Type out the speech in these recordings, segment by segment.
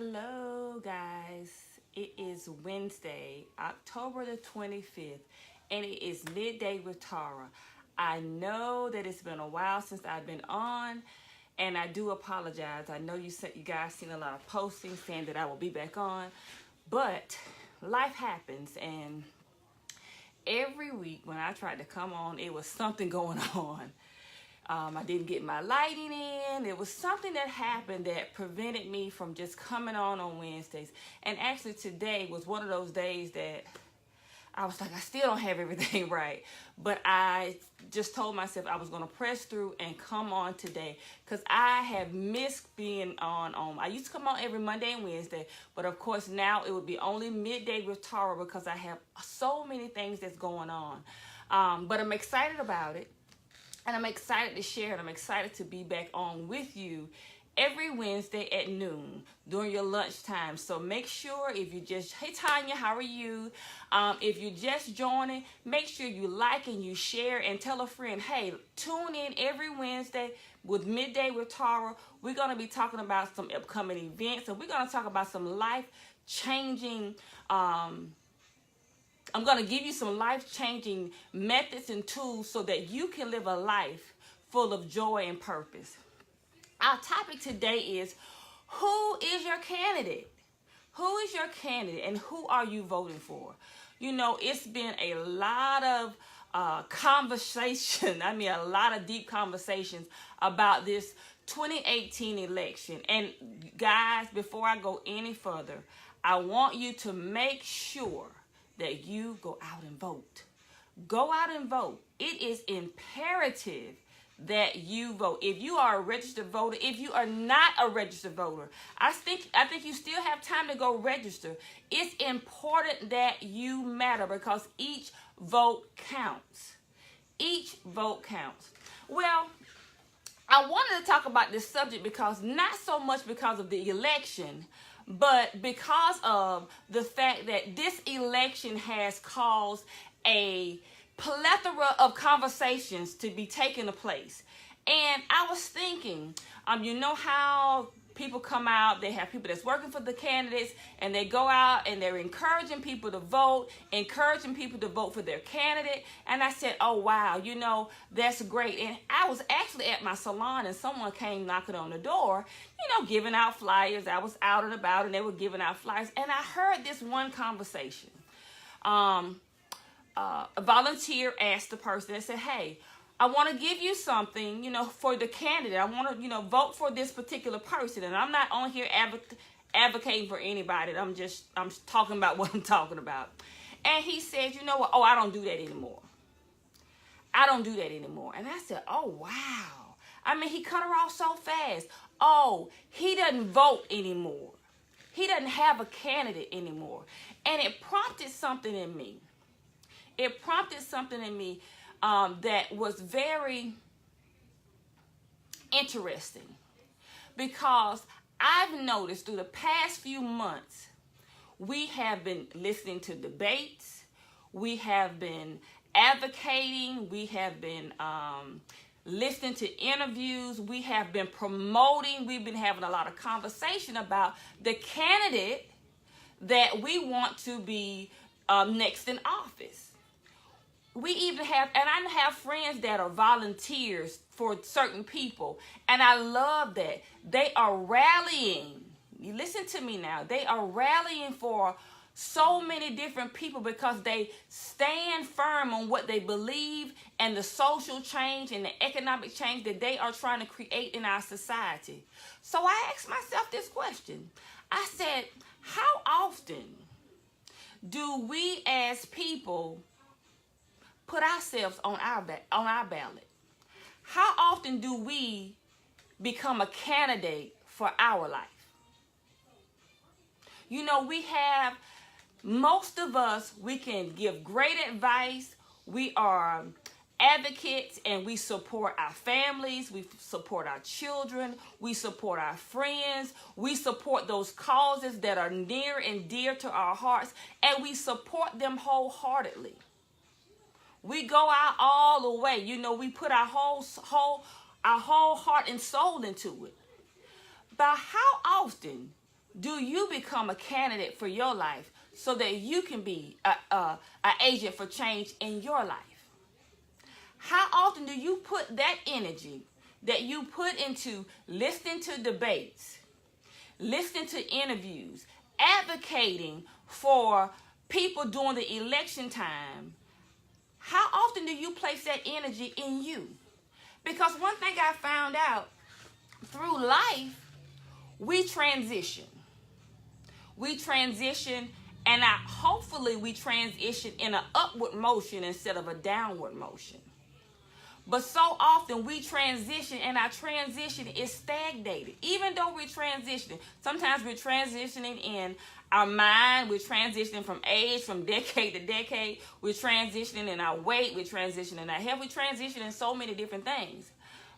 Hello, guys. It is Wednesday, October the 25th, and it is Midday with Tara. I know that it's been a while since I've been on, and I do apologize. I know you guys seen a lot of postings saying that I will be back on, but life happens, and every week when I tried to come on, it was something going on. I didn't get my lighting in. It was something that happened that prevented me from just coming on Wednesdays. And actually today was one of those days that I was like, I still don't have everything right. But I just told myself I was going to press through and come on today because I have missed being on. I used to come on every Monday and Wednesday, but of course now it would be only Midday with Tara because I have so many things that's going on. But I'm excited about it. And I'm excited to share it. I'm excited to be back on with you every Wednesday at noon during your lunchtime. So make sure if you just, hey Tanya, how are you? If you're just joining, make sure you like and you share and tell a friend, hey, tune in every Wednesday with Midday with Tara. We're going to be talking about some upcoming events, and we're going to talk about some life-changing I'm going to give you some life-changing methods and tools so that you can live a life full of joy and purpose. Our topic today is, who is your candidate? Who is your candidate and who are you voting for? You know, it's been a lot of conversation, a lot of deep conversations about this 2018 election. And guys, before I go any further, I want you to make sure that you go out and vote. Go out and vote. It is imperative that you vote. If you are a registered voter, if you are not a registered voter, I think you still have time to go register. It's important that you matter because each vote counts. Each vote counts. Well, I wanted to talk about this subject because not so much because of the election, but because of the fact that this election has caused a plethora of conversations to be taking place. And I was thinking, you know how people come out, they have people that's working for the candidates, and they go out and they're encouraging people to vote, encouraging people to vote for their candidate. And I said, oh, wow, you know, that's great. And I was actually at my salon and someone came knocking on the door, you know, giving out flyers. I was out and about and they were giving out flyers. And I heard this one conversation. A volunteer asked the person and said, hey, I want to give you something, you know, for the candidate. I want to, you know, vote for this particular person. And I'm not on here advocating for anybody. I'm talking about what I'm talking about. And he said, you know what? Oh, I don't do that anymore. I don't do that anymore. And I said, oh, wow. He cut her off so fast. Oh, he doesn't vote anymore. He doesn't have a candidate anymore. And it prompted something in me. It prompted something in me that was very interesting because I've noticed through the past few months, we have been listening to debates, we have been advocating, we have been listening to interviews, we have been promoting, we've been having a lot of conversation about the candidate that we want to be next in office. We even have, and I have friends that are volunteers for certain people, and I love that. They are rallying. You listen to me now. They are rallying for so many different people because they stand firm on what they believe and the social change and the economic change that they are trying to create in our society. So I asked myself this question. I said, how often do we as people put ourselves on our ballot? How often do we become a candidate for our life? You know, we have, most of us, we can give great advice. We are advocates and we support our families. We support our children. We support our friends. We support those causes that are near and dear to our hearts, and we support them wholeheartedly. We go out all the way. You know, we put our whole heart and soul into it. But how often do you become a candidate for your life so that you can be an agent for change in your life? How often do you put that energy that you put into listening to debates, listening to interviews, advocating for people during the election time? How often do you place that energy in you? Because one thing I found out, through life, we transition. We transition, and hopefully we transition in an upward motion instead of a downward motion. But so often we transition, and our transition is stagnated. Even though we're transitioning, sometimes we're transitioning in our mind, we're transitioning from age, from decade to decade, we're transitioning in our weight, we're transitioning in our health, we're transitioning in so many different things.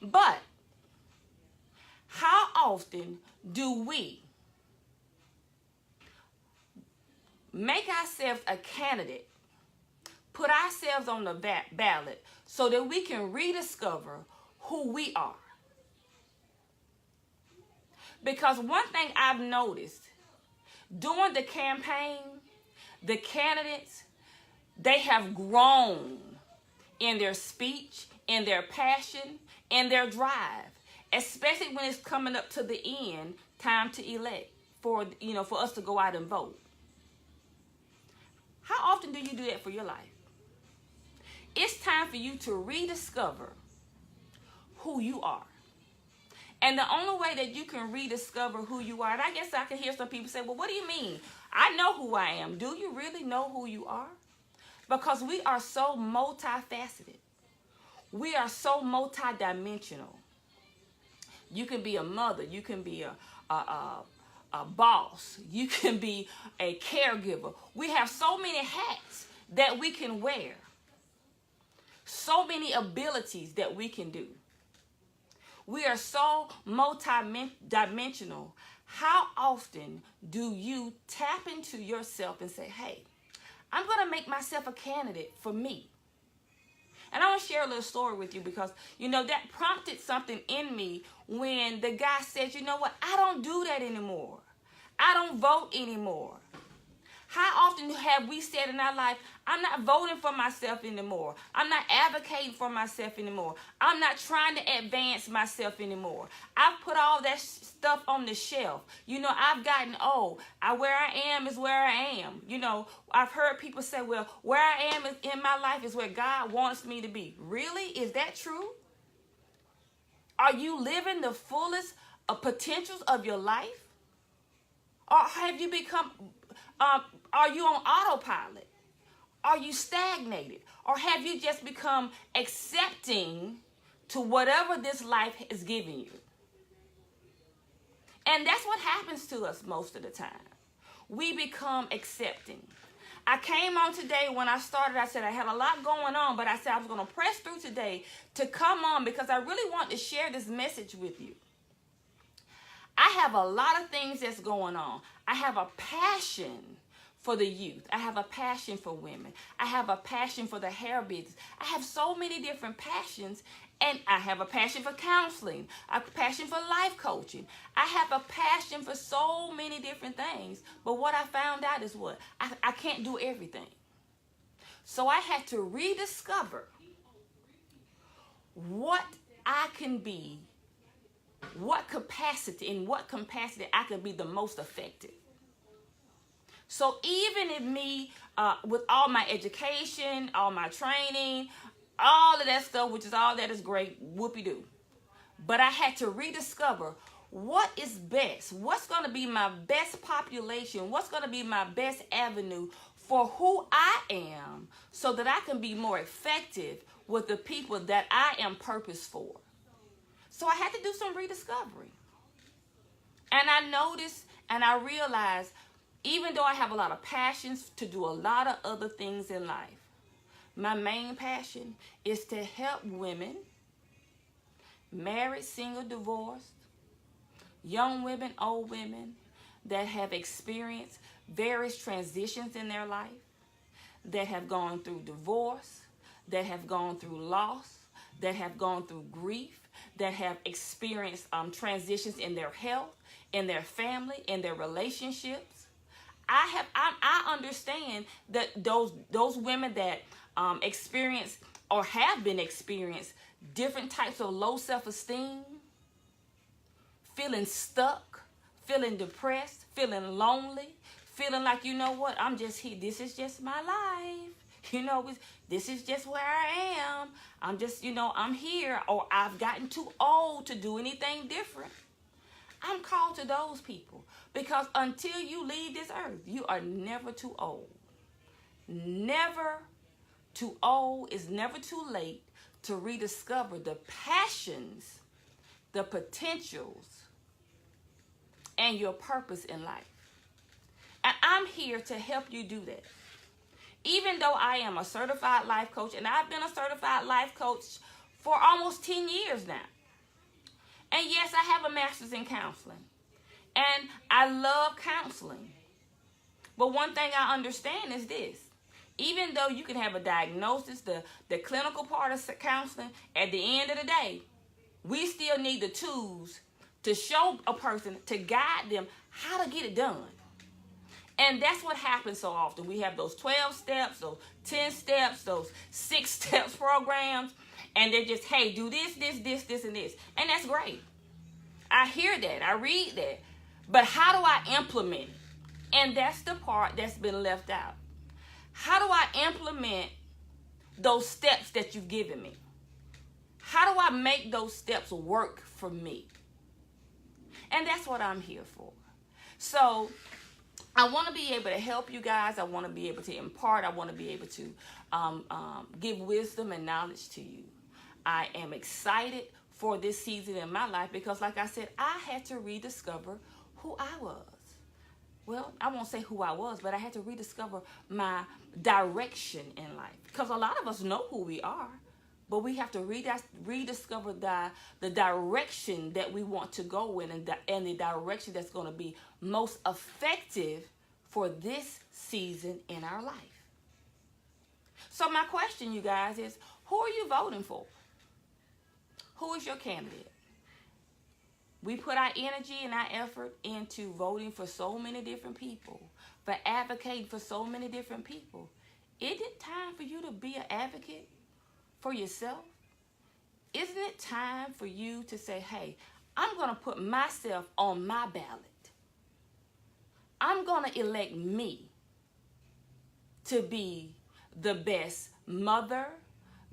But how often do we make ourselves a candidate, put ourselves on the ballot so that we can rediscover who we are? Because one thing I've noticed, during the campaign, the candidates, they have grown in their speech, in their passion, in their drive, especially when it's coming up to the end, time to elect, for us to go out and vote. How often do you do that for your life? It's time for you to rediscover who you are. And the only way that you can rediscover who you are, and I guess I can hear some people say, well, what do you mean? I know who I am. Do you really know who you are? Because we are so multifaceted. We are so multidimensional. You can be a mother. You can be a boss. You can be a caregiver. We have so many hats that we can wear. So many abilities that we can do. We are so multi-dimensional. How often do you tap into yourself and say, hey, I'm going to make myself a candidate for me? And I want to share a little story with you because, that prompted something in me when the guy said, you know what, I don't do that anymore. I don't vote anymore. How often have we said in our life, I'm not voting for myself anymore. I'm not advocating for myself anymore. I'm not trying to advance myself anymore. I've put all that stuff on the shelf. I've gotten old. Where I am is where I am. I've heard people say, well, where I am in my life is where God wants me to be. Really? Is that true? Are you living the fullest potentials of your life? Or have you become... are you on autopilot? Are you stagnated? Or have you just become accepting to whatever this life is giving you? And that's what happens to us most of the time. We become accepting. I came on today when I started, I said I had a lot going on, but I said I was going to press through today to come on because I really want to share this message with you. I have a lot of things that's going on. I have a passion for the youth. I have a passion for women. I have a passion for the hair business. I have so many different passions, and I have a passion for counseling, a passion for life coaching. I have a passion for so many different things, but what I found out is what? I can't do everything. So I had to rediscover what I can be, in what capacity I can be the most effective. So even if me, with all my education, all my training, all of that stuff, which is all that is great, whoopee-doo. But I had to rediscover what is best, what's going to be my best population, what's going to be my best avenue for who I am so that I can be more effective with the people that I am purposed for. So I had to do some rediscovery. And I noticed and I realized, even though I have a lot of passions to do a lot of other things in life, my main passion is to help women, married, single, divorced, young women, old women, that have experienced various transitions in their life, that have gone through divorce, that have gone through loss, that have gone through grief, that have experienced transitions in their health, in their family, in their relationships. I understand that those women that experience or have been experienced different types of low self-esteem, feeling stuck, feeling depressed, feeling lonely, feeling like, you know what, I'm just here. This is just my life. This is just where I am. I'm just, I'm here, or I've gotten too old to do anything different. I'm called to those people, because until you leave this earth, you are never too old. Never too old. Is never too late to rediscover the passions, the potentials, and your purpose in life. And I'm here to help you do that. Even though I am a certified life coach, and I've been a certified life coach for almost 10 years now. And yes, I have a master's in counseling. And I love counseling. But one thing I understand is this. Even though you can have a diagnosis, the clinical part of counseling, at the end of the day, we still need the tools to show a person, to guide them how to get it done. And that's what happens so often. We have those 12 steps, those 10 steps, those 6 steps programs, and they're just, hey, do this, and this. And that's great. I hear that. I read that. But how do I implement it? And that's the part that's been left out. How do I implement those steps that you've given me? How do I make those steps work for me? And that's what I'm here for. So I want to be able to help you guys. I want to be able to impart. I want to be able to give wisdom and knowledge to you. I am excited for this season in my life because, like I said, I had to rediscover who I was. Well, I won't say who I was, but I had to rediscover my direction in life. Because a lot of us know who we are, but we have to rediscover the direction that we want to go in, and the direction that's going to be most effective for this season in our life. So my question, you guys, is who are you voting for? Who is your candidate? We put our energy and our effort into voting for so many different people, for advocating for so many different people. Isn't it time for you to be an advocate for yourself? Isn't it time for you to say, hey, I'm going to put myself on my ballot. I'm going to elect me to be the best mother,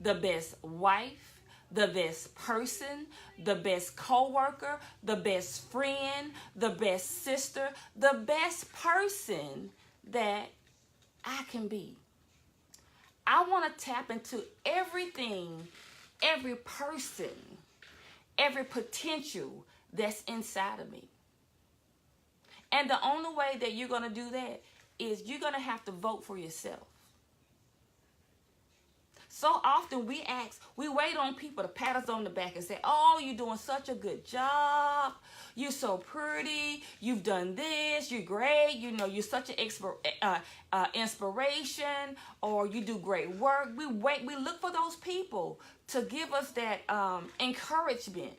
the best wife, the best person, the best co-worker, the best friend, the best sister, the best person that I can be. I want to tap into everything, every person, every potential that's inside of me. And the only way that you're going to do that is you're going to have to vote for yourself. So often we wait on people to pat us on the back and say, oh, you're doing such a good job. You're so pretty. You've done this. You're great. You're such an inspiration, or you do great work. We look for those people to give us that encouragement,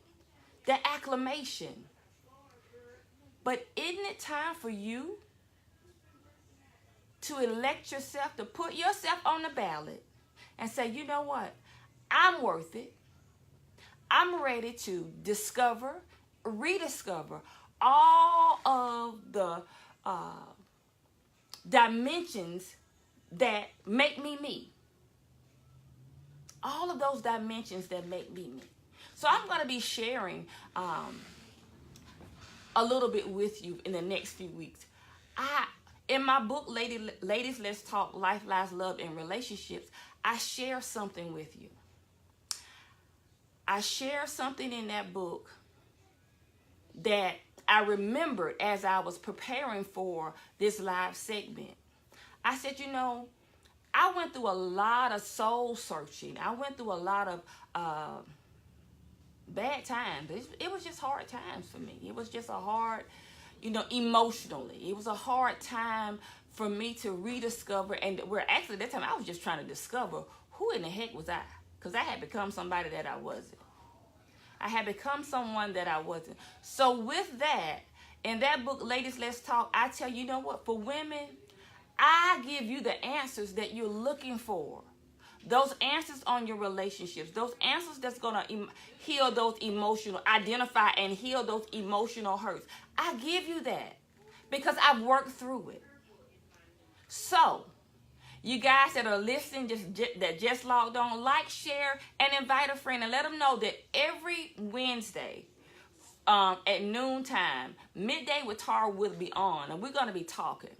that acclamation. But isn't it time for you to elect yourself, to put yourself on the ballot and say, you know what? I'm worth it. I'm ready to rediscover all of the dimensions that make me me. All of those dimensions that make me me. So I'm going to be sharing a little bit with you in the next few weeks. In my book, Ladies Let's Talk, Life, Lies, Love, and Relationships, I share something with you. I share something in that book that I remembered as I was preparing for this live segment. I said, I went through a lot of soul searching. I went through a lot of bad times. It was just hard times for me. It was just a hard, emotionally. It was a hard time for me to rediscover, and at that time I was just trying to discover who in the heck was I, because I had become somebody that I wasn't. I had become someone that I wasn't. So with that, In that book, Ladies Let's Talk, I tell you, you know what? For women, I give you the answers that you're looking for. Those answers on your relationships, those answers that's going to heal those emotional, identify and heal those emotional hurts. I give you that because I've worked through it. So, you guys that are listening, that just logged on, like, share, and invite a friend, and let them know that every Wednesday at noontime, Midday with Tara will be on, and we're going to be talking.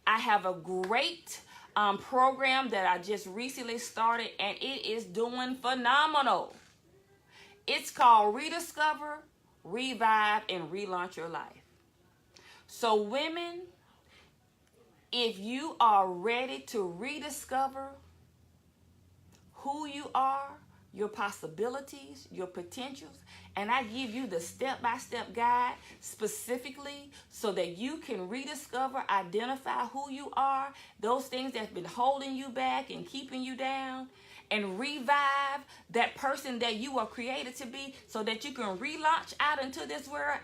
I have a great program that I just recently started, and it is doing phenomenal. It's called Rediscover, Revive, and Relaunch Your Life. So women, if you are ready to rediscover who you are, your possibilities, your potentials, and I give you the step-by-step guide specifically so that you can rediscover, identify who you are, those things that's been holding you back and keeping you down, and revive that person that you are created to be so that you can relaunch out into this world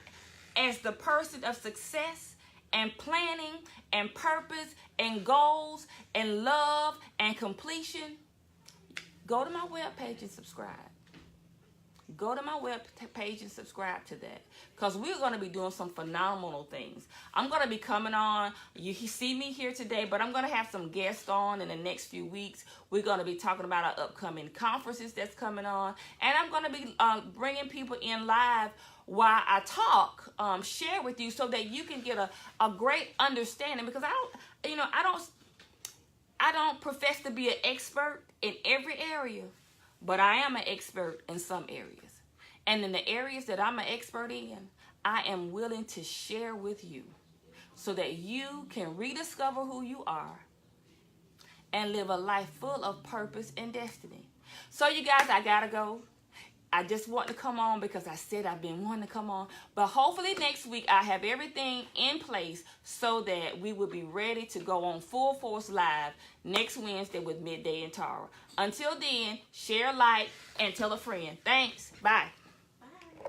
as the person of success and planning and purpose and goals and love and completion. Go to my webpage and subscribe. Go to my webpage and subscribe to that, because we're going to be doing some phenomenal things. I'm going to be coming on. You see me here today, but I'm going to have some guests on in the next few weeks. We're going to be talking about our upcoming conferences that's coming on, and I'm going to be bringing people in live while I talk, share with you so that you can get a great understanding, because I don't profess to be an expert in every area, but I am an expert in some areas. And in the areas that I'm an expert in, I am willing to share with you so that you can rediscover who you are and live a life full of purpose and destiny. So you guys, I gotta go. I just want to come on because I said I've been wanting to come on. But hopefully next week I have everything in place so that we will be ready to go on full force live next Wednesday with Midday and Tara. Until then, share, like, and tell a friend. Thanks. Bye.